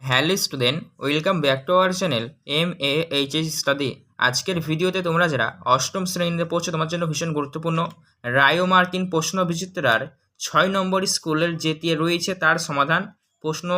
Hello student, welcome back to our channel MAHS study. আজকের ভিডিওতে তোমরা যারা অষ্টম শ্রেণীতে পড়ছো তোমার জন্য ভীষণ গুরুত্বপূর্ণ রায় ও মার্কিন প্রশ্ন বিচিত্রার 6 নম্বর স্কুলের যেটি রয়েছে তার সমাধান, প্রশ্ন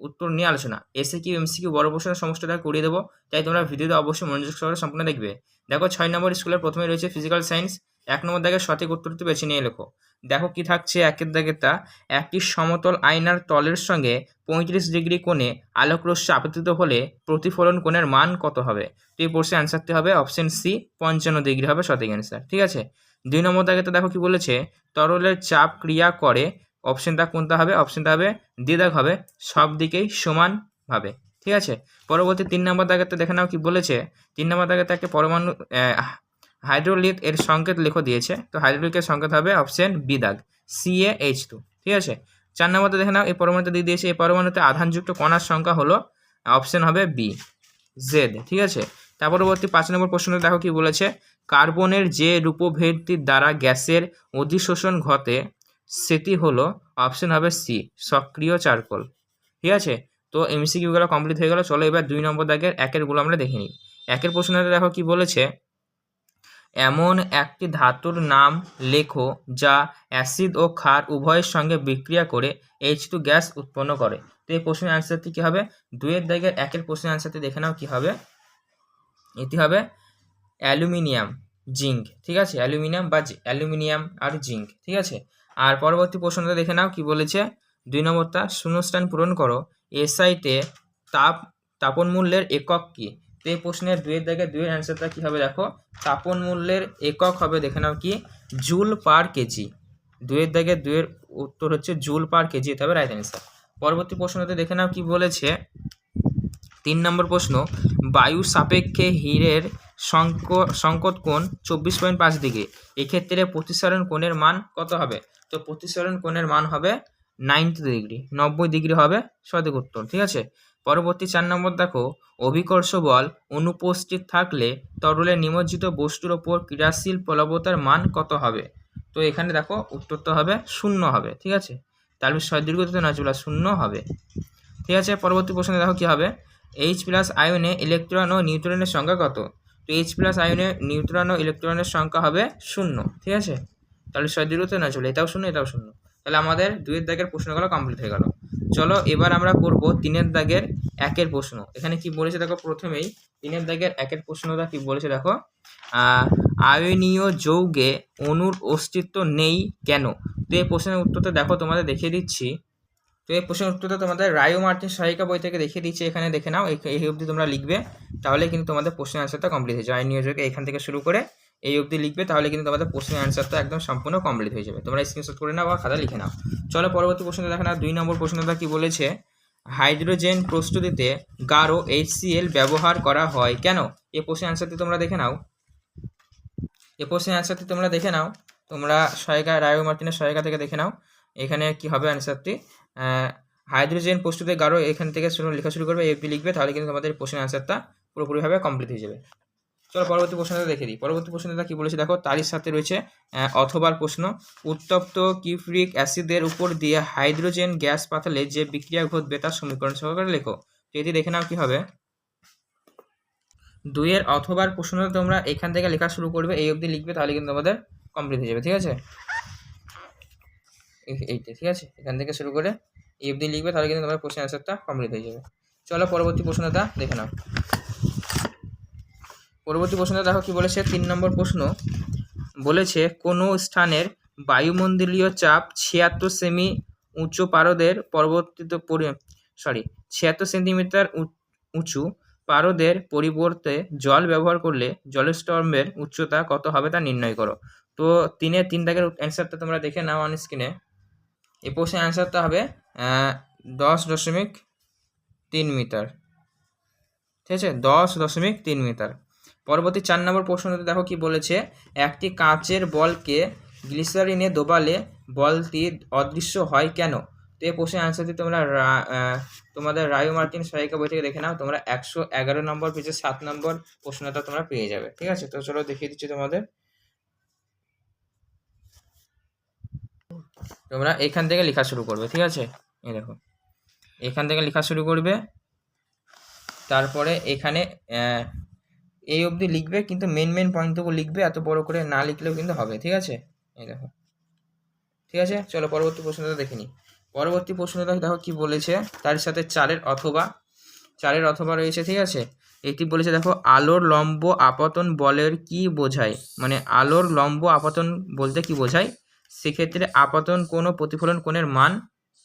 উত্তর নিয়ে আলোচনা। এসএকিউ এমসিকিউ বড় প্রশ্নের সমস্তটা করিয়ে দেবো, তাই তোমরা ভিডিওতে অবশ্যই মনোযোগ সহকারে সম্পূর্ণ দেখবে। দেখো 6 নম্বর স্কুলের প্রথমে রয়েছে ফিজিক্যাল সায়েন্স। 1 নম্বর দাগের সঠিক উত্তরটি বেছে নিয়ে লেখো। দেখো কি থাকছে, একের দাগেরটা, একটি সমতল আয়নার তলের সঙ্গে 35 ডিগ্রি কোণে আলোকরশ্মি আপতিত হলে প্রতিফলন কোণের মান কত হবে? তো এই প্রশ্নের অ্যান্সারটি হবে অপশন সি, 55 ডিগ্রি হবে সঠিক অ্যান্সার। ঠিক আছে। 2 নম্বর দাগেতে দেখো কি বলেছে, তরলের চাপ ক্রিয়া করে, অপশনটা কোনটা হবে? অপশনটা হবে দ্বিতীয় দাগ হবে সব দিকেই সমানভাবে। ঠিক আছে। পরবর্তী 3 নম্বর দাগেতে দেখে নাও কি বলেছে। 3 নম্বর দাগেতে একটা পরমাণু হাইড্রোলিক এর সংকেত লেখো দিয়েছে, তো হাইড্রোলিকের সংকেত হবে অপশন বি দাগ CaH2। ঠিক আছে। 4 নম্বরতে দেখে নাও এই পরমাণুতে দিয়ে দিয়েছে, এই পরমাণুতে আধানযুক্ত কণার সংখ্যা হলো, অপশন হবে বি জেড। ঠিক আছে। তার পরবর্তী 5 নম্বর প্রশ্নটা দেখো কি বলেছে, কার্বনের যে রূপভেদটির দ্বারা গ্যাসের অধিশোষণ ঘটে সেটি হলো, অপশন হবে সি সক্রিয় চারকোল। ঠিক আছে। তো এমসিকিউগুলো কমপ্লিট হয়ে গেল। চলো এবার 2 নম্বর দাগের একেরগুলো আমরা দেখে নিই। একের প্রশ্নটা দেখো কি বলেছে, এমন একটি ধাতুর নাম লেখো যা অ্যাসিড ও ক্ষার উভয়ের সঙ্গে বিক্রিয়া করে H2 গ্যাস উৎপন্ন করে। তো এই প্রশ্নের অ্যান্সারটি কী হবে? 2-এর দাগের একের প্রশ্নের অ্যান্সারটি দেখে নাও কি হবে। এটি হবে অ্যালুমিনিয়াম জিঙ্ক। ঠিক আছে। অ্যালুমিনিয়াম বা অ্যালুমিনিয়াম আর জিঙ্ক। ঠিক আছে। আর পরবর্তী প্রশ্নটা দেখে নাও কি বলেছে, 2 নম্বরটা, শূন্যস্থান পূরণ করো, এসআইতে তাপন মূল্যের একক কী? তো এই প্রশ্নের 2-এর দাগের 2-এর অ্যান্সারটা কী হবে? দেখো তাপন মূল্যের একক হবে, দেখে নাও কি, জুল পার কেজি। 2-এর দাগের 2-এর উত্তর হচ্ছে জুল পার কেজি, এটা হবে রাইট অ্যান্সার। পরবর্তী প্রশ্নতে দেখে নাও কি বলেছে, 3 নম্বর প্রশ্ন, বায়ু সাপেক্ষে হীরের সংকট কোণ 24.5 ডিগ্রি, এক্ষেত্রে প্রতিসরণ কোণের মান কত হবে? তো প্রতিসরণ কোণের মান হবে 90 ডিগ্রি, 90 ডিগ্রি হবে সঠিক উত্তর। ঠিক আছে। পরবর্তী 4 নম্বর দেখো, অভিকর্ষ বল অনুপস্থিত থাকলে তরলে নিমজ্জিত বস্তুর ওপর ক্রিয়াশীল প্লবতার মান কত হবে? তো এখানে দেখো উত্তরটা হবে 0 হবে। ঠিক আছে। তাহলে সদীর্ঘত না চলে 0 হবে। ঠিক আছে। পরবর্তী প্রশ্নে দেখো কি হবে, H+ আয়নে ইলেকট্রন ও নিউট্রনের সংখ্যা কত? তো H+ আয়নে নিউট্রন ও ইলেকট্রনের সংখ্যা হবে 0। ঠিক আছে। তাহলে সদীর্ঘত না চলে এটাও 0 এটাও 0। তাহলে আমাদের 2-এর দাগের প্রশ্নগুলো কমপ্লিট হয়ে গেল। চলো এবার আমরা করব 3-এর দাগের একের প্রশ্ন। এখানে কি বলেছে দেখো, প্রথমেই 3-এর দাগের একের প্রশ্নটা কি বলেছে দেখো, আয়নীয় যৌগে অণুর অস্তিত্ব নেই কেন? তো এই প্রশ্নের উত্তরটা দেখো তোমাদের দেখিয়ে দিচ্ছি। তো এই প্রশ্নের উত্তরটা তোমাদের রায় ও মার্টিন সহায়িকা বই থেকে দেখিয়ে দিচ্ছি, এখানে দেখে নাও। এই অবধি তোমরা লিখবে, তাহলে কিন্তু তোমাদের প্রশ্নের অ্যান্সারটা কমপ্লিট হয়ে যায়। আইন নিয়োজকে এখান থেকে শুরু করে এই অবধি লিখবে, তাহলে কিন্তু তোমাদের প্রশ্নের অ্যান্সারটা একদম সম্পূর্ণ কমপ্লিট হয়ে যাবে। তোমরা স্ক্রিনশট করে নাও বা খাতা লিখে নাও। চলো পরবর্তী প্রশ্নটা দেখে নাও। 2 নম্বর প্রশ্নটা কি বলেছে, হাইড্রোজেন প্রস্তুতিতে গাঢ় HCl ব্যবহার করা হয় কেন? এই প্রশ্নের অ্যান্সারটি তোমরা দেখে নাও। এই প্রশ্নের অ্যান্সারটি তোমরা দেখে নাও, তোমরা সহায়িকা রায় ও মার্টিনের সহায়িকা থেকে দেখে নাও। এখানে কি হবে অ্যান্সারটি, হাইড্রোজেন প্রস্তুতে গাঢ়, এখান থেকে লেখা শুরু করবে, এফডি লিখবে, তাহলে কিন্তু তোমাদের প্রশ্নের অ্যান্সারটা পুরোপুরিভাবে কমপ্লিট হয়ে যাবে। চলো পরবর্তী প্রশ্নটা দেখে দিই। পরবর্তী প্রশ্নটা কি বলেছে দেখো, তারই সাথে রয়েছে অথবার প্রশ্ন, উত্তপ্ত কিউপ্রিক অ্যাসিডের উপর দিয়ে হাইড্রোজেন গ্যাস পাঠালে যে বিক্রিয়া ঘটবে তার সমীকরণ সহকারে লেখো। তো এটি দেখে নাও কি হবে। 2-এর অথবার প্রশ্নটা তোমরা এখান থেকে লেখা শুরু করবে, এই অবধি লিখবে, তাহলে কিন্তু তোমাদের কমপ্লিট হয়ে যাবে। ঠিক আছে। এইটা ঠিক আছে, এখান থেকে শুরু করে এই অবধি লিখবে, তাহলে কিন্তু তোমার প্রশ্নের অ্যান্সারটা কমপ্লিট হয়ে যাবে। চলো পরবর্তী প্রশ্নটা দেখে নাও। পরবর্তী প্রশ্নটা দেখো কি বলেছে, 3 নম্বর প্রশ্ন বলেছে, কোনো স্থানের বায়ুমণ্ডলীয় চাপ 76 সেমি উঁচু পারদের 76 সেন্টিমিটার উঁচু পারদের পরিবর্তে জল ব্যবহার করলে জলস্তম্ভের উচ্চতা কত হবে তা নির্ণয় করো। তো 3-এর 3 দাগের অ্যান্সারটা তোমরা দেখে নাও অন স্ক্রিনে। এই প্রশ্নের অ্যান্সারটা হবে 10.3 মিটার। ঠিক আছে, 10.3 মিটার। পরবর্তী 4 নম্বর প্রশ্নতে দেখো কি বলেছে, একটি কাঁচের বলকে গ্লিসারিনে ডোবালে বলটি অদৃশ্য হয় কেন? তো এই প্রশ্নের অ্যান্সারটি তোমরা তোমাদের রায় ও মার্টিন সহায়িকা বই থেকে দেখে নাও, তোমরা 111 নম্বর পেজে 7 নম্বর প্রশ্নটা তোমরা পেয়ে যাবে। ঠিক আছে। তো চলো দেখিয়ে দিচ্ছি তোমাদের, তোমরা এখান থেকে লেখা শুরু করবে। ঠিক আছে। এই দেখো, এখান থেকে লেখা শুরু করবে, তারপরে এখানে এই অবধি লিখবে, কিন্তু মেন পয়েন্টটুকু লিখবে, এত বড় করে না লিখলেও কিন্তু হবে। ঠিক আছে, এই দেখো। ঠিক আছে, চলো পরবর্তী প্রশ্নটা দেখে নিই। পরবর্তী প্রশ্নটা দেখো কি বলেছে, তার সাথে চারের অথবা রয়েছে। ঠিক আছে, এটি বলেছে দেখো, আলোর লম্ব আপতন বলের কি বোঝায়, মানে আলোর লম্ব আপতন বলতে কি বোঝায়, সেক্ষেত্রে আপতন কোণ ও প্রতিফলন কোণের মান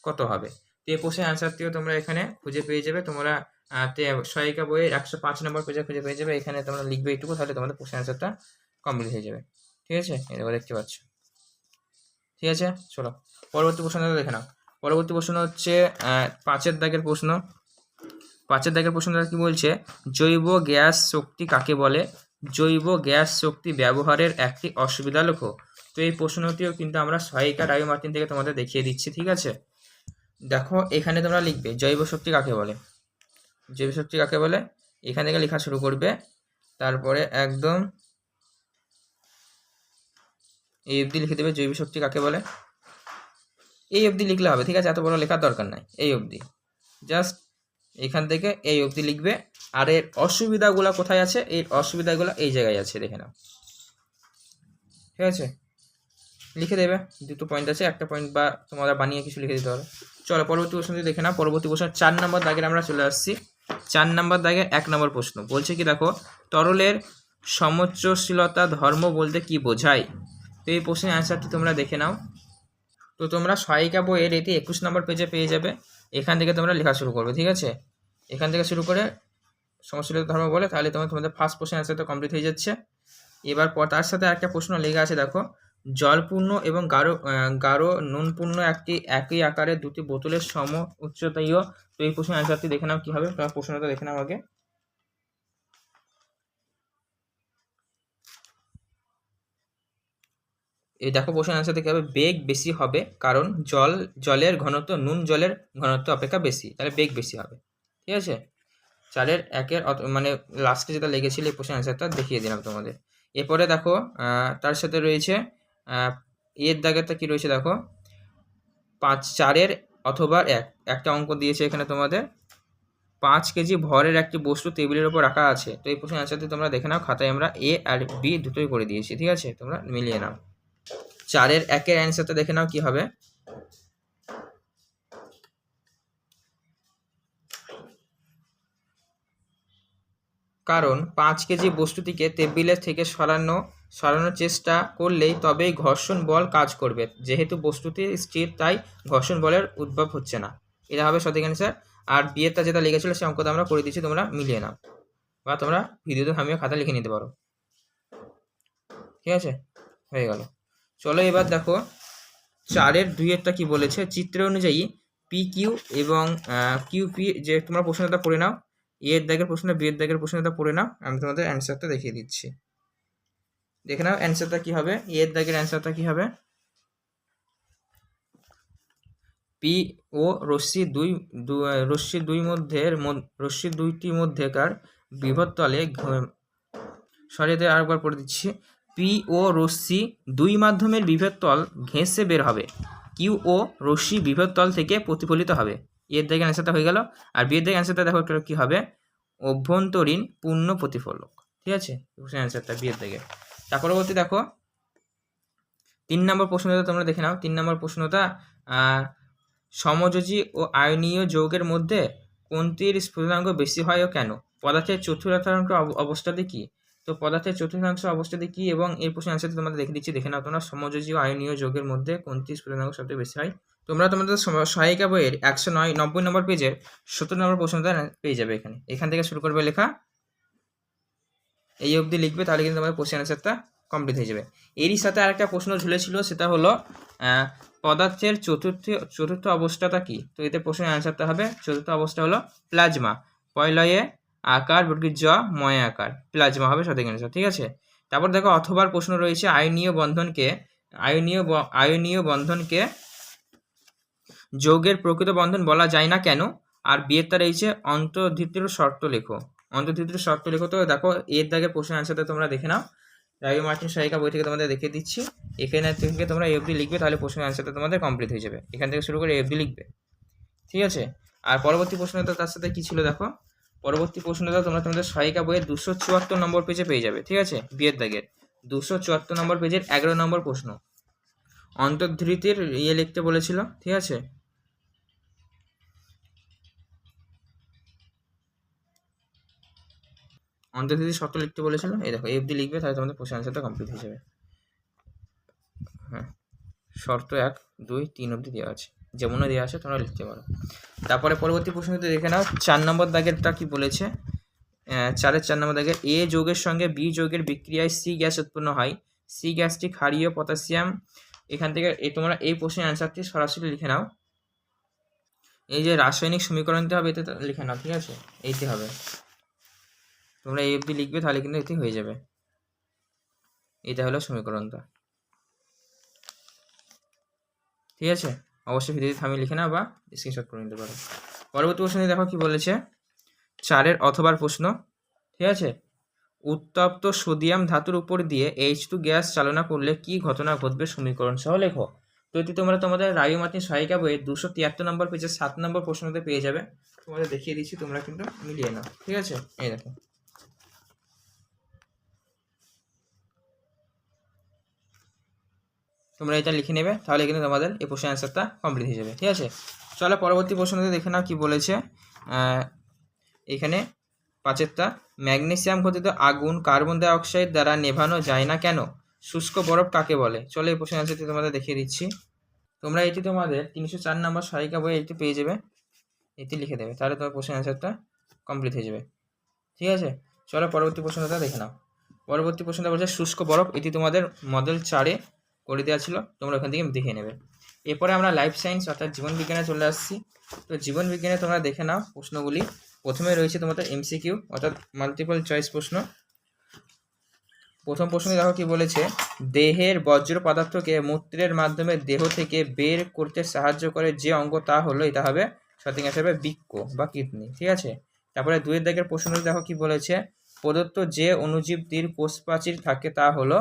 কত হবে। তো এই প্রশ্নের অ্যান্সারটিও তোমরা এখানে খুঁজে পেয়ে যাবে। তোমরা সহায়িকা বইয়ের 105 নম্বর পেজে খুঁজে পেয়ে যাবে। এখানে তোমরা লিখবে এইটুকু, তাহলে তোমাদের প্রশ্নের অ্যান্সারটা কমপ্লিট হয়ে যাবে। ঠিক আছে, এবার দেখতে পাচ্ছ। ঠিক আছে, চলো পরবর্তী প্রশ্নটা দেখে নাও। পরবর্তী প্রশ্ন হচ্ছে 5-এর দাগের প্রশ্ন। 5-এর দাগের প্রশ্নটা কি বলছে, জৈব গ্যাস শক্তি কাকে বলে, জৈব গ্যাস শক্তি ব্যবহারের একটি অসুবিধা লেখো। তো এই প্রশ্নটিও কিন্তু আমরা সহায়িকা রায় মার্টিন থেকে তোমাদের দেখিয়ে দিচ্ছি। ঠিক আছে, দেখো এখানে তোমরা লিখবে জৈব শক্তি কাকে বলে, জৈব শক্তি কাকে বলে, এখান থেকে লেখা শুরু করবে। তারপরে একদম এই অবধি লিখে দেবে জৈব শক্তি কাকে বলে। এই অবধি লিখলে হবে। ঠিক আছে, এত বড় লেখার দরকার নাই, এই অবধি, জাস্ট এখান থেকে এই অবধি লিখবে। আর এর অসুবিধাগুলো কোথায় আছে, এর অসুবিধাগুলো এই জায়গায় আছে, দেখে নাও। ঠিক আছে, লিখে দেবে। দুটো পয়েন্ট আছে, একটা পয়েন্ট বা তোমরা বানিয়ে কিছু লিখে দিতে হবে। চলো পরবর্তী প্রশ্নটি দেখে নাও। পরবর্তী প্রশ্ন 4 নম্বর দাগের আমরা চলে আসছি। 4 নম্বর দাগের 1 নম্বর প্রশ্ন বলছে কি দেখো, তরলের সমোচ্চশীলতা ধর্ম বলতে কি বোঝায়। তো এই প্রশ্নের অ্যান্সারটি তোমরা দেখে নাও। তো তোমরা সহায়িকা বইয়ের এটি 21 নম্বর পেজে পেয়ে যাবে। এখান থেকে তোমরা লেখা শুরু করবে। ঠিক আছে, এখান থেকে শুরু করে সমশীলতা ধর্ম বলে, তাহলে তোমাদের ফার্স্ট প্রশ্নের অ্যান্সারটা কমপ্লিট হয়ে যাচ্ছে। এবার তার সাথে একটা প্রশ্ন লেখা আছে দেখো, জলপূর্ণ এবং গাঢ় নুনপূর্ণ একই আকারের দুটি বোতলের সম উচ্চতায়। তো এই প্রশ্নের অ্যান্সারটি দেখে নাও কি হবে। তোমার প্রশ্নটা দেখে নাও আগে। এই দেখো প্রশ্নের অ্যান্সার দেখতে হবে, বেগ বেশি হবে, কারণ জলের ঘনত্ব নুন জলের ঘনত্ব অপেক্ষা বেশি, তাহলে বেগ বেশি হবে। ঠিক আছে, 4-এর 1-এর মানে লাস্টে যেটা লেগেছিল এই প্রশ্নের অ্যান্সারটা দেখিয়ে দিলাম তোমাদের। এরপরে দেখো তার সাথে রয়েছে এর দাগেরটা কি রয়েছে দেখো, 4-এর অথবা একটা অঙ্ক দিয়েছে এখানে তোমাদের। 5 কেজি ভরের একটি বস্তু টেবিলের উপর রাখা আছে। তো এই প্রশ্নের অ্যান্সারটি তোমরা দেখে নাও, খাতায় আমরা এ আর বি দুটোই করে দিয়েছি। ঠিক আছে, তোমরা মিলিয়ে নাও। 4-এর 1-এর অ্যান্সারটা দেখে নাও কি হবে। কারণ 5 কেজি বস্তুটিকে টেবিলের থেকে সরানোর চেষ্টা করলেই তবেই ঘর্ষণ বল কাজ করবে, যেহেতু বস্তুটি স্থির তাই ঘর্ষণ বলের উদ্ভব হচ্ছে না। এটা হবে সঠিক অ্যান্সার। আর বিয়েরটা যেটা লেগেছিল সে অঙ্কটা আমরা করে দিচ্ছি, তোমরা মিলিয়ে নাও, বা তোমরা ভিডিওতে থামিয়ে খাতা লিখে নিতে পারো। ঠিক আছে, হয়ে গেল। চলো এবার দেখো 4-এর 2-এরটা কি বলেছে, চিত্র অনুযায়ী পি কিউ এবং কিউ পি, যে তোমরা প্রশ্নটা পড়ে নাও। এর দাগের প্রশ্ন, বি এর দাগের প্রশ্নটা পড়ে নাও, আমি তোমাদের অ্যান্সারটা দেখিয়ে দিচ্ছি। দেখে নাও অ্যান্সারটা কি হবে। এর দাগের অ্যান্সারটা কি হবে, পি ও রশ্মি দুইটির মধ্যেকার বিভব তলে সরিয়ে আরেকবার পড়ে দিচ্ছি। পি ও রশ্মি দুই মাধ্যমের বিভবতল ঘেঁষে বের হবে, কিউ ও রশ্মি বিভবতল থেকে প্রতিফলিত হবে। এর দিকে অ্যান্সারটা হয়ে গেল। আর বি এর দিকে অ্যান্সারটা দেখো কি হবে, অভ্যন্তরীণ পূর্ণ প্রতিফলক। ঠিক আছে, অ্যান্সারটা বি এর দিকে। তার পরবর্তী দেখো 3 নম্বর প্রশ্নটা তোমরা দেখে নাও। 3 নম্বর প্রশ্নটা, সমযোজী ও আয়নীয় যৌগের মধ্যে কোনটির স্ফুটনাঙ্ক বেশি হয় ও কেন। পদার্থের চতুর্থাংশ অবস্থাতে কি। তো পদার্থের চতুর্থাংশ অবস্থাতে কি এবং এই প্রশ্নের অ্যান্সারটা তোমাদের দেখে দিচ্ছি, দেখে নাও তোমরা। সমযোজী ও আয়নীয় যৌগের মধ্যে কোনটি স্ফুটনাঙ্ক সবচেয়ে বেশি হয়। তোমরা তোমাদের সহায়িকা বইয়ের 190 নম্বর পেজের 70 নম্বর প্রশ্নটা পেয়ে যাবে। এখান থেকে শুরু করবে লেখা, এই অবধি লিখবে, তাহলে কিন্তু তোমাদের কোশ্চেন অ্যান্সারটা কমপ্লিট হয়ে যাবে। এরই সাথে আরেকটা প্রশ্ন ঝুলেছিল, সেটা হলো পদার্থের চতুর্থ অবস্থাটা কি। তো এতে প্রশ্নের অ্যান্সারটা হবে, চতুর্থ অবস্থা হলো প্লাজমা। পয়লয়ে আকার বর্গীর জ ময় আকার, প্লাজমা হবে সঠিক অ্যান্সার। ঠিক আছে, তারপর দেখো অথবার প্রশ্ন রয়েছে, আয়নীয় বন্ধনকে যৌগের প্রকৃত বন্ধন বলা যায় না কেন। আর বিয়েরটা রয়েছে অন্তর্ধিতির শর্ত লেখো। অন্তর্ধিতির শর্ত লেখো। তো দেখো এর দাগের প্রশ্নের অ্যান্সারটা তোমরা দেখে নাও, রায় মার্টিন সহায়িকা বই থেকে তোমাদের দেখিয়ে দিচ্ছি। এখানে থেকে তোমরা এফডি লিখবে, তাহলে প্রশ্নের অ্যান্সারটা তোমাদের কমপ্লিট হয়ে যাবে। এখান থেকে শুরু করে এফডি লিখবে। ঠিক আছে, আর পরবর্তী প্রশ্নটা তার সাথে কি ছিল দেখো, পরবর্তী প্রশ্নটা তোমরা তোমাদের সহায়িকা বইয়ের 274 নম্বর পেজে পেয়ে যাবে, ঠিক আছে, বিয়ের দাগের 274 নম্বর পেজের 11 নম্বর প্রশ্ন। অন্তর্ধৃতির লিখতে বলেছিল, ঠিক আছে। অন্তর্ধৃতি শর্ত লিখতে বলেছিল, এই দেখো এফডি লিখবে, তাহলে তোমাদের প্রশ্ন আনসারটা কমপ্লিট হয়ে যাবে। হ্যাঁ, শর্ত 1, 2, 3 অবধি দেওয়া আছে, যেমনও দেওয়া আছে তোমরা লিখতে পারো। তারপরে পরবর্তী প্রশ্নতে দেখে নাও 4 নম্বর দাগেরটা কি বলেছে। 4 নম্বর দাগের এ যৌগের সঙ্গে বি যৌগের বিক্রিয়ায় সি গ্যাস উৎপন্ন হয়, সি গ্যাসটি ক্ষারীয় পটাশিয়াম। এখান থেকে তোমরা এই প্রশ্নের অ্যান্সারটি সরাসরি লিখে নাও। এই যে রাসায়নিক সমীকরণটি হবে এতে লিখে নাও, ঠিক আছে, এইটি হবে। তোমরা এই অবধি লিখবে, তাহলে কিন্তু এটি হয়ে যাবে। এটা হলো সমীকরণটা, ঠিক আছে। অবশ্যই ভিডিওটি থামিয়ে লিখে নাও বা স্ক্রিনশট করে নিতে পারো। পরবর্তী প্রশ্নে দেখো কি বলেছে, 4 অথবার প্রশ্ন, ঠিক আছে। উত্তপ্ত সোডিয়াম ধাতুর উপর দিয়ে H2 গ্যাস চালনা করলে কি ঘটনা ঘটবে সমীকরণ সহ লেখো। তো এটি তোমরা তোমাদের রায়ু মার্টিন সহায়িকা বইয়ের 273 নম্বর পেজে 7 নম্বর প্রশ্নতে পেয়ে যাবে। তোমাদের দেখিয়ে দিচ্ছি, তোমরা কিন্তু মিলিয়ে নাও, ঠিক আছে। এই দেখো, তোমরা এটা লিখে নেবে, তাহলে কিন্তু তোমাদের এই প্রশ্নের অ্যান্সারটা কমপ্লিট হয়ে যাবে, ঠিক আছে। চলো পরবর্তী প্রশ্নতে দেখে নাও কি বলেছে। এখানে 5টা, ম্যাগনেসিয়াম ঘটিত আগুন কার্বন ডাই অক্সাইড দ্বারা নেভানো যায় না কেন? শুষ্ক বরফ কাকে বলে? চলো এই প্রশ্নের অ্যান্সারটি তোমাদের দেখিয়ে দিচ্ছি। তোমরা এটি তোমাদের 304 নম্বর সহায়িকা বইয়ে এটি পেয়ে যাবে, এটি লিখে দেবে, তাহলে তোমার প্রশ্নের অ্যান্সারটা কমপ্লিট হয়ে যাবে, ঠিক আছে। চলো পরবর্তী প্রশ্নটা দেখে নাও। পরবর্তী প্রশ্নটা বলছে শুষ্ক বরফ, এটি তোমাদের মডেল 4-এ করে দেওয়া ছিল, তোমরা ওখান থেকে দেখে নেবে। এরপরে আমরা লাইফ সায়েন্স অর্থাৎ জীবন বিজ্ঞানে চলে আসছি। তো জীবন বিজ্ঞানে তোমরা দেখে নাও প্রশ্নগুলি। প্রথমে রয়েছে তোমাদের এমসিকিউ অর্থাৎ মাল্টিপল চয়েস প্রশ্ন। প্রথম প্রশ্নে দেখো কি বলেছে, দেহের বজ্র পদার্থকে মূত্রের মাধ্যমে দেহ থেকে বের করতে সাহায্য করে যে অঙ্গ তা হলো, এটা হবে সঠিক অ্যান্সার হবে বৃক্ক বা কিডনি, ঠিক আছে। তারপরে 2 দাগের প্রশ্নটি দেখো কি বলেছে, প্রদত্ত যে অণুজীবটির কোষপ্রাচীর থাকে তা হলো,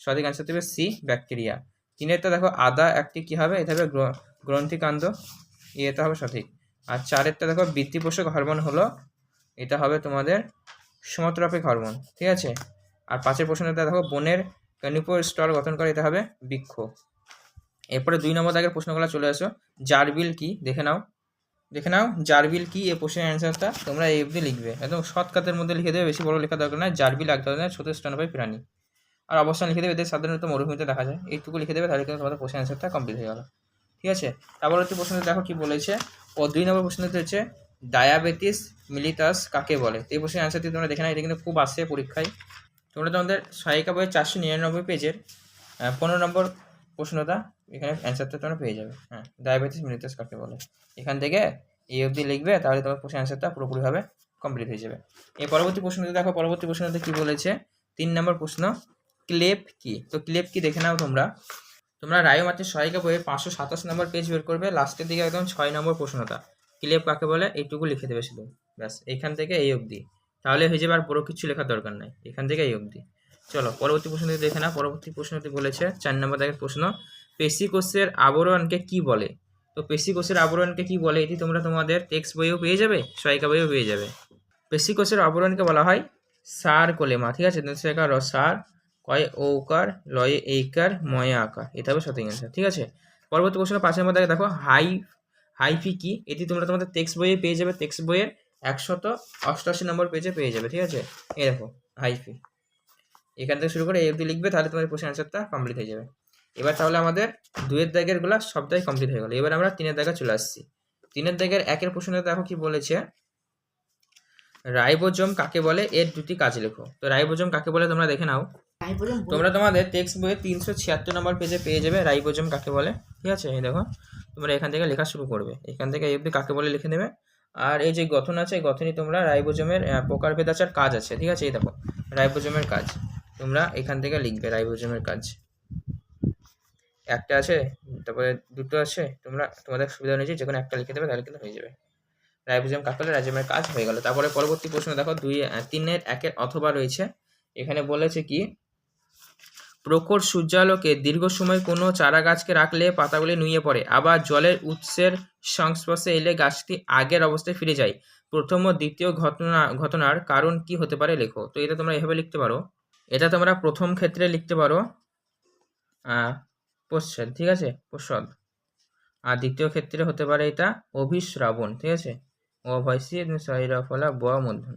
সঠিক অ্যান্সার দেবে সি ব্যাকটেরিয়া। 3-এরটা দেখো আদা একটি কি হবে, এটা হবে গ্রন্থিকাণ্ড, এটা হবে সঠিক। আর 4-এরটা দেখো বৃদ্ধিপোষক হরমোন হলো, এটা হবে তোমাদের সোমাটোট্রপিক হরমোন, ঠিক আছে। আর 5-এর প্রশ্নটা দেখো বনের কনিপোর স্তর গঠন করে, এটা হবে বৃক্ষ। এরপরে 2 নম্বর দাগের প্রশ্নগুলো চলে আসো। জারবিল কি দেখে নাও, জারবিল কি এই প্রশ্নের অ্যান্সারটা তোমরা এই অবধি লিখবে, একদম শর্টকাটের মধ্যে লিখে দেবে, বেশি বড় লেখা দরকার নয়। জারবিল এক ধরনের ছোট স্তন্যপায়ী প্রাণী, আর অবস্থান লিখে দেবে, এদের সাধারণত মরুভূমিতে দেখা যায়, এইটুকু লিখে দেবে, তাহলে কিন্তু তোমাদের প্রশ্নের অ্যান্সারটা কমপ্লিট হয়ে গেল, ঠিক আছে। তারপরবর্তী প্রশ্নটা দেখো কি বলেছে, 2 নম্বর প্রশ্নটি হচ্ছে ডায়াবেটিস মিলিটাস কাকে বলে। এই প্রশ্নের অ্যান্সারটি তোমরা দেখে নাও, এটা কিন্তু খুব আসে পরীক্ষায়। তোমরা তোমাদের সহায়িকা বইয়ের 499 পেজের 15 নম্বর প্রশ্নটা, এখানে অ্যান্সারটা তোমরা পেয়ে যাবে। হ্যাঁ, ডায়াবেটিস মিলিটাস কাকে বলে, এখান থেকে এই অবধি লিখবে, তাহলে তোমার প্রশ্নের অ্যান্সারটা পুরোপুরিভাবে কমপ্লিট হয়ে যাবে। এই পরবর্তী প্রশ্নটি দেখো, পরবর্তী প্রশ্নতে কি বলেছে, 3 নম্বর প্রশ্ন, ক্লেপ কি। তো ক্লেপ কি দেখে নাও তোমরা রায়ু মার্টিন সহায়িকা বইয়ের 527 নম্বর পেজ বের করবে, লাস্টের দিকে একদম 6 নম্বর প্রশ্নটা, ক্লেপ কাকে বলে এইটুকু লিখে দেবে শুধু, ব্যাস এখান থেকে এই অবধি, তাহলে হয়ে যাবে, আর বড় কিছু লেখার দরকার নাই, এখান থেকে এই অবধি। চলো পরবর্তী প্রশ্নটি দেখে না। পরবর্তী প্রশ্নটি বলেছে 4 নম্বর দাগের প্রশ্ন, পেশিকোষের আবরণকে কি বলে। তো পেশিকোষের আবরণকে কি বলে, এটি তোমরা তোমাদের টেক্সট বইয়েও পেয়ে যাবে, সহায়িকা বইয়েও পেয়ে যাবে। পেশিকোষের আবরণকে বলা হয় সারকোলেমা, ঠিক আছে। সার, কয় ঔকার, লয়ে এইকার, ময়ে আকার, এটা হবে সঠিক অ্যান্সার, ঠিক আছে। পরবর্তী প্রশ্ন 5 নম্বর দাগে দেখো, হাইফি কি, এটি তোমরা তোমাদের টেক্সট বইয়ে পেয়ে যাবে, টেক্সট বইয়ের 188 নম্বর পেজে পেয়ে যাবে, ঠিক আছে। এই দেখো হাইফি, এখান থেকে শুরু করে এই অবধি লিখবে, তাহলে তোমার প্রশ্ন অ্যান্সারটা কমপ্লিট হয়ে যাবে। এবার তাহলে আমাদের 2-এর দাগের গুলা সবটাই কমপ্লিট হয়ে গেল। এবার আমরা 3-এর দাগে চলে আসছি। 3-এর দাগের 1-এর প্রশ্নটা দেখো কি বলেছে, রাইবোজোম কাকে বলে, এর 2টি কাজ লেখো। তো রাইবোজোম কাকে বলে তোমরা দেখে নাও, তোমরা তোমাদের টেক্সট বইয়ে 376 নম্বর পেজে পেয়ে যাবে রাইবোজোম কাকে বলে, ঠিক আছে। এই দেখো তোমরা এখান থেকে লেখা শুরু করবে, এখান থেকে এই অবধি কাকে বলে লিখে নেবে। আর এই যে গঠন আছে, এই গঠনই তোমরা রাইবোজোমের প্রকারভেদ আছে আর কাজ আছে, ঠিক আছে। এই দেখো রাইবোজোমের কাজ তোমরা এখান থেকে লিখবে, রাইবোজোমের কাজ একটা আছে, তারপরে 2টো আছে, তোমরা তোমাদের সুবিধা অনুযায়ী যে কোনো একটা লিখে দেবে, তাহলে কিন্তু হয়ে যাবে। রাইবোজোম কাকে বলে, রাইবোজোমের কাজ হয়ে গেল। তারপরে পরবর্তী প্রশ্ন দেখো 3-এর 1-এর অথবা রয়েছে, এখানে বলেছে কি, প্রখর সূর্যালোকে দীর্ঘ সময় কোনো চারা গাছকে রাখলে পাতাগুলি নুয়ে পড়ে, আবার জলের উৎসের সংস্পর্শে এলে গাছটি আগের অবস্থায় ফিরে যায়, প্রথম ও দ্বিতীয় ঘটনার কারণ কি হতে পারে লেখো। তো এটা তোমরা এভাবে লিখতে পারো, এটা তোমরা প্রথম ক্ষেত্রে লিখতে পারো পশ্চাৎ, ঠিক আছে, পশ্চাৎ। আর দ্বিতীয় ক্ষেত্রে হতে পারে এটা অভিশ্রাবণ, ঠিক আছে, অভয়সী সাইরা ফলা ব মধ্যম,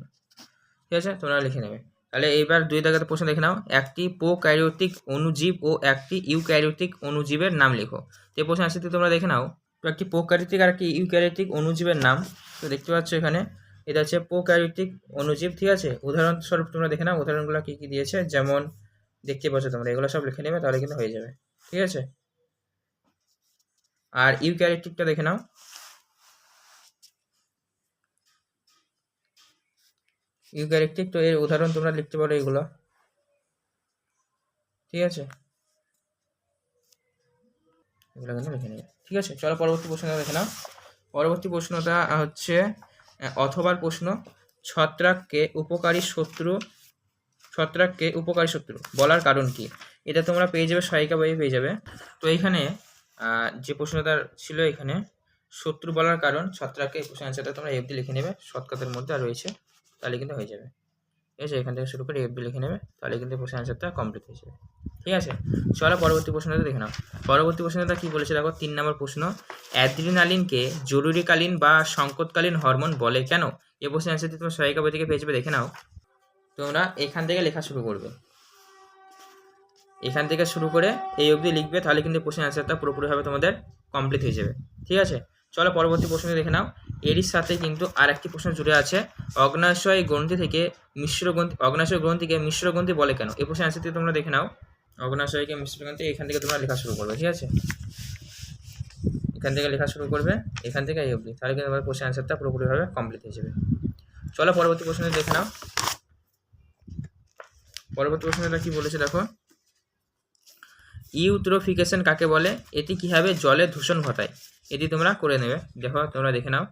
ঠিক আছে, তোমরা লিখে নেবে। তাহলে এইবার 2 দাগের প্রশ্ন দেখে নাও, একটি প্রোক্যারিওটিক অণুজীব ও একটি ইউক্যারিওটিক অণুজীবের নাম লেখো। তো এই প্রশ্ন আসছে তোমরা দেখে নাও, তো একটি প্রোক্যারিওটিক আর একটি ইউক্যারিওটিক অণুজীবের নাম। তো দেখতে পাচ্ছ এখানে এটা হচ্ছে প্রোক্যারিওটিক অণুজীব, ঠিক আছে। উদাহরণস্বরূপ তোমরা দেখে নাও উদাহরণগুলো কী কী দিয়েছে, যেমন দেখতে পাচ্ছ তোমরা, এগুলো সব লিখে নেবে তাহলে কিন্তু হয়ে যাবে, ঠিক আছে। আর ইউক্যারিওটিকটা দেখে নাও, ইউক্যারিওটিক, তো এর উদাহরণ তোমরা লিখতে পারো এগুলো, ঠিক আছে, এগুলো কিন্তু লিখে নেবে, ঠিক আছে। চলো পরবর্তী প্রশ্নটা দেখে নাও। পরবর্তী প্রশ্নটা হচ্ছে অথবার প্রশ্ন, ছত্রাককে উপকারী শত্রু বলার কারণ কি। এটা তোমরা পেয়ে যাবে সহায়িকা বইয়ে পেয়ে যাবে। তো এইখানে যে প্রশ্নটা ছিল, এখানে শত্রু বলার কারণ ছত্রাককে, এই প্রশ্নের অ্যান্সারটা তোমরা এফডি লিখে নেবে, শর্টকাটের মধ্যে আর রয়েছে, তাহলে কিন্তু হয়ে যাবে, ঠিক আছে। এখান থেকে শুরু করে এফডি লিখে নেবে, তাহলে কিন্তু প্রশ্নের অ্যান্সারটা কমপ্লিট হয়ে যাবে, ঠিক আছে। চলো পরবর্তী প্রশ্নটা দেখে নাও। পরবর্তী প্রশ্নটা কি বলেছে দেখো, 3 নম্বর প্রশ্ন, অ্যাড্রিনালিনকে জরুরিকালীন বা সংকটকালীন হরমোন বলে কেন। এই প্রশ্নের অ্যান্সারটি তোমরা সহায়িকা বই থেকে পেয়ে যাবে, দেখে নাও। তোমরা এখান থেকে লেখা শুরু করবে, এখান থেকে শুরু করে এই অবধি লিখবে, তাহলে কিন্তু প্রশ্নের অ্যান্সারটা পুরোপুরিভাবে তোমাদের কমপ্লিট হয়ে যাবে, ঠিক আছে। চলো পরবর্তী প্রশ্নটি দেখে নাও। এরই সাথে কিন্তু আর একটি প্রশ্ন জুড়ে আছে, অগ্নাশয় গ্রন্থি থেকে মিশ্র গ্রন্থি বলে কেন। এই প্রশ্নের অ্যান্সারটি তোমরা দেখে নাও, অগ্নাশয়কে মিশ্র গ্রন্থি, এখান থেকে তোমরা লেখা শুরু করবে, ঠিক আছে, এখান থেকে লেখা শুরু করবে, এখান থেকে এই অবধি, তাহলে কিন্তু তোমার প্রশ্নের অ্যান্সারটা পুরোপুরিভাবে কমপ্লিট হয়ে যাবে। চলো পরবর্তী প্রশ্নটি দেখে নাও। পরবর্তী প্রশ্নটা কি বলেছে দেখো, ইউট্রোফিকেশন কাকে বলে, এটি কীভাবে জলে দূষণ ঘটায়। এটি তোমরা করে নেবে, দেখো তোমরা দেখে নাও,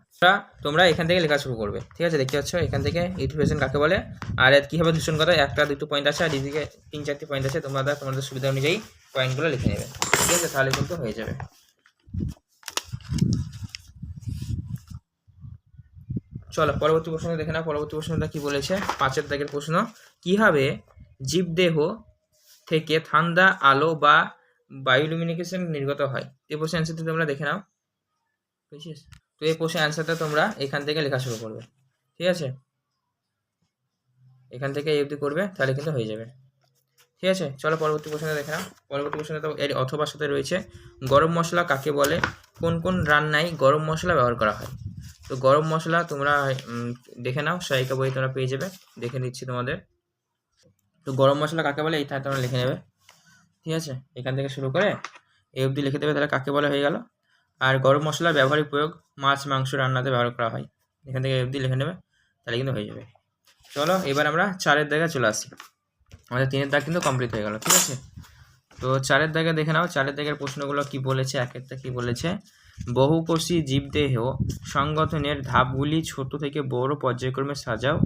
তোমরা এখান থেকে লেখা শুরু করবে, ঠিক আছে। দেখতে পাচ্ছ এখান থেকে ইউট্রোফিকেশন কাকে বলে আর কীভাবে দূষণ ঘটায়, 1-2 পয়েন্ট আছে, আর এদিকে 3-4টি পয়েন্ট আছে, তোমরা তোমাদের সুবিধা অনুযায়ী পয়েন্টগুলো লিখে নেবে, ঠিক আছে, তাহলে কিন্তু হয়ে যাবে। চলো পরবর্তী প্রশ্নটা দেখে নাও। পরবর্তী প্রশ্নটা কি বলেছে, 5 দাগের প্রশ্ন, কীভাবে জীবদেহ থেকে ঠান্ডা আলো বা বায়োলুমিনেশন নির্গত হয়। এই প্রশ্নের অ্যান্সারটা তোমরা দেখে নাও, বুঝছিস। তো এই প্রশ্নের অ্যান্সারটা তোমরা এখান থেকে লেখা শুরু করবে, ঠিক আছে, এখান থেকে এই অবধি করবে, তাহলে কিন্তু হয়ে যাবে, ঠিক আছে। চলো পরবর্তী প্রশ্নটা দেখে নাও। পরবর্তী প্রশ্নটা তো এর অথবা সাথে রয়েছে, গরম মশলা কাকে বলে, কোন কোন রান্নায় গরম মশলা ব্যবহার করা হয়। তো গরম মশলা তোমরা দেখে নাও, সহায়িকা বই তোমরা পেয়ে যাবে, দেখে নিচ্ছি তোমাদের। তো গরম মশলা কাকে বলে এইটা তোমরা লিখে নেবে, ঠিক আছে, এখান থেকে শুরু করে এই অবধি লিখে দেবে, তাহলে কাকে বলে হয়ে গেল। আর গরম মশলার ব্যবহারিক প্রয়োগ মাছ মাংস রান্নাতে ব্যবহার করা হয়, এখান থেকে এই অবধি লিখে নেবে, তাহলে কিন্তু হয়ে যাবে। চলো এবার আমরা 4 দাগে চলে আসি, আমাদের 3 দাগ কিন্তু কমপ্লিট হয়ে গেল, ঠিক আছে। তো 4 দাগে দেখে নাও, 4 দাগের প্রশ্নগুলো কি বলেছে, এক একটা কি বলেছে, বহুকোষী জীবদেহ সংগঠনের ধাপগুলি ছোট থেকে বড় পর্যায়ক্রমে সাজাও।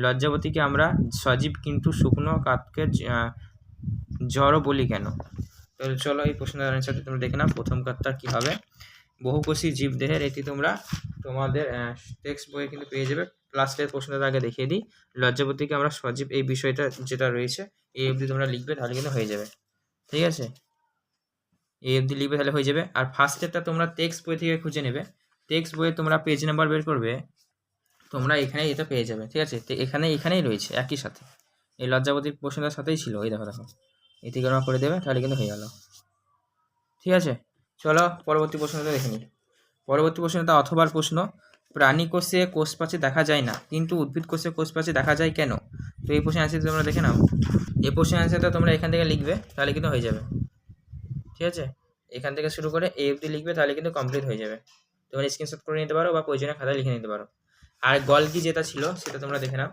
লজ্জাবতীকে আমরা সজীব কিন্তু শুকনো কাঠকে জড় বলি কেন। তো চলো এই প্রশ্নের অ্যান্সারটি তোমরা দেখে নাও, প্রথম কাঠটা কী হবে, বহুকোষী জীবদেহের, এটি তোমরা তোমাদের টেক্সট বইয়ে কিন্তু পেয়ে যাবে। লাস্টের প্রশ্নটা আগে দেখিয়ে দিই, লজ্জাবতীকে আমরা সজীব, এই বিষয়টা যেটা রয়েছে এই অবধি তোমরা লিখবে, তাহলে কিন্তু হয়ে যাবে, ঠিক আছে, এই অবধি লিখবে, তাহলে হয়ে যাবে। আর ফার্স্টেরটা তোমরা টেক্সট বই থেকে খুঁজে নেবে, টেক্সট বইয়ে তোমরা পেজ নাম্বার বের করবে, তোমরা এখানে এটা পেয়ে যাবে, ঠিক আছে। তো এখানেই রয়েছে একই সাথে, এই লজ্জাবতীর প্রশ্নটার সাথেই ছিল, এই দেখো এটি গণনা করে দেবে, তাহলে কিন্তু হয়ে গেল, ঠিক আছে। চলো পরবর্তী প্রশ্নটা দেখে নিই। পরবর্তী প্রশ্নটা অথবার প্রশ্ন, প্রাণী কোষে কোষপ্রাচীর দেখা যায় না কিন্তু উদ্ভিদ কোষে কোষপ্রাচীর দেখা যায় কেন। তো এই প্রশ্নের অ্যান্সারটা তোমরা দেখে নাও, এই প্রশ্নের অ্যান্সারটা তোমরা এখান থেকে লিখবে, তাহলে কিন্তু হয়ে যাবে, ঠিক আছে, এখান থেকে শুরু করে এই অবধি লিখবে, তাহলে কিন্তু কমপ্লিট হয়ে যাবে। তোমরা স্ক্রিনশট করে নিতে পারো বা প্রয়োজনীয় খাতায় লিখে নিতে পারো। আর গলগি যেটা ছিল সেটা তোমরা দেখে নাও,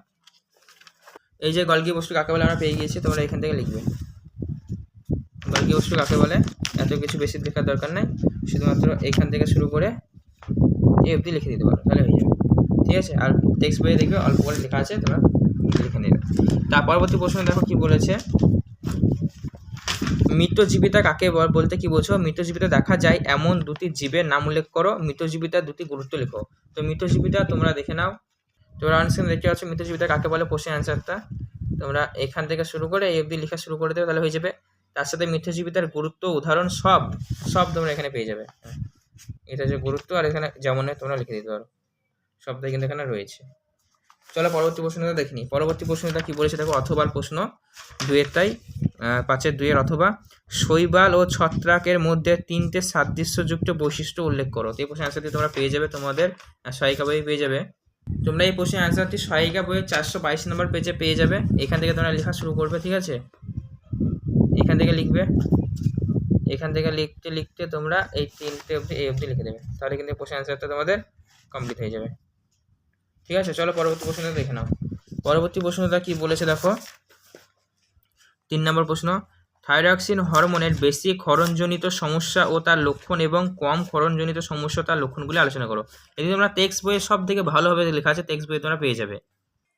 এই যে গলগি বস্তু কাকে বলে আমরা পেয়ে গিয়েছি, তোমরা এখান থেকে লিখবে গলগি বস্তু কাকে বলে, এত কিছু বেশি লেখার দরকার নাই, শুধুমাত্র এখান থেকে শুরু করে এই অবধি লিখে দিতে পারো, তাহলে হয়ে যাবে, ঠিক আছে। আর টেক্সট বইয়ে দেখবে অল্প করে লেখা আছে, তোমরা লিখে নেবে। তার পরবর্তী প্রশ্ন দেখো কি বলেছে, মৃতজীবিতা কাকে বলতে কি বোঝো, মৃতজীবিতা দেখা যায় এমন দুটি জীবের নাম উল্লেখ করো, মৃতজীবিতার দুটি গুরুত্ব লেখো। তো মৃতজীবিতা তোমরা দেখে নাও, তোমরা অনস্ক্রিন দেখতে পাচ্ছ মৃতজীবিতা কাকে বলে, প্রশ্নের অ্যান্সারটা তোমরা এখান থেকে শুরু করে এই অবধি লেখা শুরু করে দেবে, তাহলে হয়ে যাবে। তার সাথে মৃতজীবিতার গুরুত্ব, উদাহরণ সব তোমরা এখানে পেয়ে যাবে। এটা যে গুরুত্ব আর এখানে যেমন তোমরা লিখে দিতে পারো, সবটাই কিন্তু এখানে রয়েছে। চলো পরবর্তী প্রশ্নটা দেখিনি। পরবর্তী প্রশ্নটা কি বলেছে দেখো, অথবার প্রশ্ন 2-এর, তাই 5-এর 2-এর অথবা শৈবাল ও ছত্রাকের মধ্যে 3টে সাদৃশ্যযুক্ত বৈশিষ্ট্য উল্লেখ করো। তো এই প্রশ্নের অ্যান্সারটি তোমরা পেয়ে যাবে তোমাদের সহায়িকা বই পেয়ে যাবে। তোমরা এই প্রশ্নের অ্যান্সারটি সহায়িকা বইয়ের 422 নম্বর পেজে পেয়ে যাবে। এখান থেকে তোমরা লেখা শুরু করবে, ঠিক আছে? এখান থেকে লিখবে, এখান থেকে লিখতে লিখতে তোমরা এই 3টে অবধি এই অবধি লিখে দেবে, তাহলে কিন্তু প্রশ্নের অ্যান্সারটা তোমাদের কমপ্লিট হয়ে যাবে। ঠিক আছে, চলো পরবর্তী প্রশ্নটা দেখে নাও। পরবর্তী প্রশ্নটা কি বলেছে দেখো, 3 নম্বর প্রশ্ন, থাইরক্সিন হরমোনের বেশি ক্ষরণজনিত সমস্যা ও তার লক্ষণ এবং কম ক্ষরণজনিত সমস্যা তার লক্ষণগুলি আলোচনা করো। যদি তোমরা টেক্সট বইয়ে সব থেকে ভালোভাবে লেখা আছে, টেক্সট বইয়ে তোমরা পেয়ে যাবে।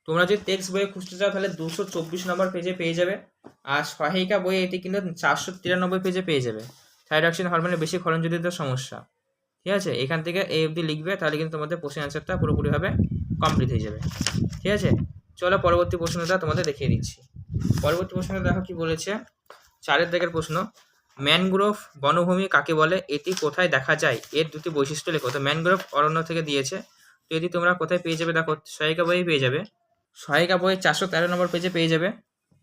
তোমরা যদি টেক্সট বইয়ে খুঁজতে চাও তাহলে 224 নম্বর পেজে পেয়ে যাবে, আর সহায়িকা বইয়ে এটি কিন্তু 493 পেজে পেয়ে যাবে। থাইরক্সিন হরমোনের বেশি ক্ষরণজনিত সমস্যা, ঠিক আছে? এখান থেকে এই অবধি লিখবে, তাহলে কিন্তু তোমাদের প্রশ্নের অ্যান্সারটা পুরোপুরিভাবে কমপ্লিট হয়ে যাবে। ঠিক আছে, চলো পরবর্তী প্রশ্নটা তোমাদের দেখিয়ে দিচ্ছি। পরবর্তী প্রশ্নটা দেখো কি বলেছে, 4-এর দাগের প্রশ্ন, ম্যানগ্রোভ বনভূমি কাকে বলে, এটি কোথায় দেখা যায়, এর 2টি বৈশিষ্ট্য লেখো। তো ম্যানগ্রোভ অরণ্য থেকে দিয়েছে, তো এটি তোমরা কোথায় পেয়ে যাবে দেখো, সহায়িকা বইয়ে পেয়ে যাবে। সহায়িকা বইয়ে 413 নম্বর পেজে পেয়ে যাবে।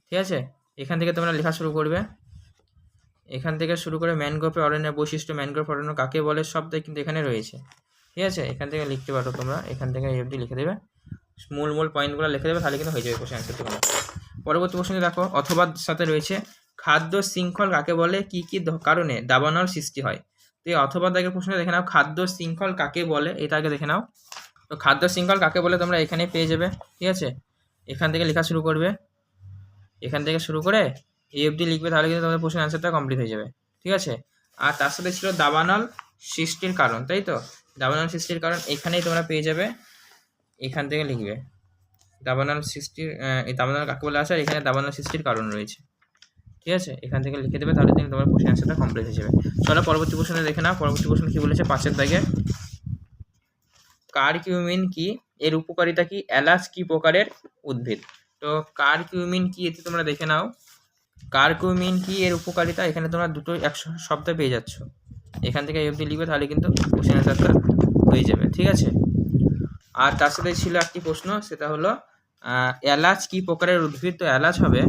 ঠিক আছে, এখান থেকে তোমরা লেখা শুরু করবে, এখান থেকে শুরু করে ম্যানগ্রোভের অরণ্যের বৈশিষ্ট্য, ম্যানগ্রোভ অরণ্য কাকে বলে, সবটাই কিন্তু এখানে রয়েছে। ঠিক আছে, এখান থেকে লিখতে পারো তোমরা, এখান থেকে এই অবধি লিখে দেবে, মূল পয়েন্টগুলো লিখে দেবে, তাহলে কিন্তু হয়ে যাবে কোশ্চেন অ্যান্সার তোমরা। পরবর্তী প্রশ্নে দেখো, অথবা সাথে রয়েছে খাদ্য শৃঙ্খল কাকে বলে, কি কি কারণে দাবানল সৃষ্টি হয়। তো এই অথবা দাগের প্রশ্নে দেখে নাও, খাদ্য শৃঙ্খল কাকে বলে, এটা আগে দেখে নাও। তো খাদ্য শৃঙ্খল কাকে বলে তোমরা এখানে পেয়ে যাবে। ঠিক আছে, এখান থেকে লেখা শুরু করবে, এখান থেকে শুরু করে এই অবধি লিখবে, তাহলে কিন্তু তোমাদের প্রশ্নের অ্যান্সারটা কমপ্লিট হয়ে যাবে। ঠিক আছে, আর তার সাথে ছিল দাবানল সৃষ্টির কারণ, তাই তো? দাবানল সৃষ্টির কারণ এখানেই তোমরা পেয়ে যাবে, এখান থেকে লিখবে দাবানল সৃষ্টির, এই দাবানল কাকে বলে আছে, আর এখানে দাবানল সৃষ্টির কারণ রয়েছে। ঠিক আছে, এখান থেকে লিখে দেবে, তাহলে কিন্তু তোমার প্রশ্নের অ্যান্সারটা কমপ্লিট হয়ে যাবে। চলো পরবর্তী প্রশ্নে দেখে নাও। পরবর্তী প্রশ্ন কি বলেছে, 5-এর দাগে, কারকিউমিন কি, এর উপকারিতা কি, এলাচ কি প্রকারের উদ্ভিদ। তো কারকিউমিন কি, এটি তোমরা দেখে নাও। কারকিউমিন কি, এর উপকারিতা, এখানে তোমরা দুটো এক শব্দে পেয়ে যাচ্ছ, এখান থেকে এই অবধি লিখবে, তাহলে কিন্তু কোশ্চেন অ্যান্সারটা হয়ে যাবে। ঠিক আছে, আর তার সাথে ছিল একটি প্রশ্ন, সেটা হলো এলাচ কি প্রকারের উদ্ভিদ। তো এলাচ হবে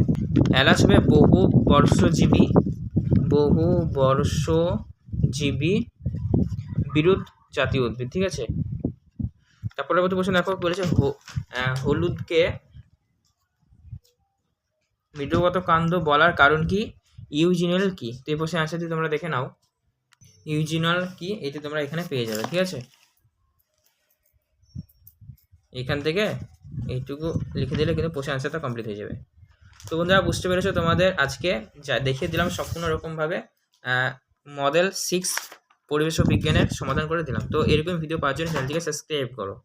বহু বর্ষজীবী বিরুৎ জাতীয় উদ্ভিদ। ঠিক আছে, তারপরে পরবর্তী প্রশ্ন দেখো বলেছে, হলুদকে মৃদুগত কাণ্ড বলার কারণ কি, ইউজিনল কি। তো এই প্রশ্নের অ্যান্সারটি তোমরা দেখে নাও, ইউজিনল কি, এটি তোমরা এখানে পেয়ে যাবে। ঠিক আছে, এখান থেকে এইটুকু লিখে দিলে কিন্তু প্রশ্নের অ্যান্সারটা কমপ্লিট হয়ে যাবে। তো বন্ধুরা বুঝতে পেরেছো, তোমাদের আজকে যা দেখিয়ে দিলাম সম্পূর্ণ রকমভাবে মডেল 6 পরিবেশ ও বিজ্ঞানের সমাধান করে দিলাম। তো এরকম ভিডিও পাওয়ার জন্য চ্যানেলটিকে সাবস্ক্রাইব করো।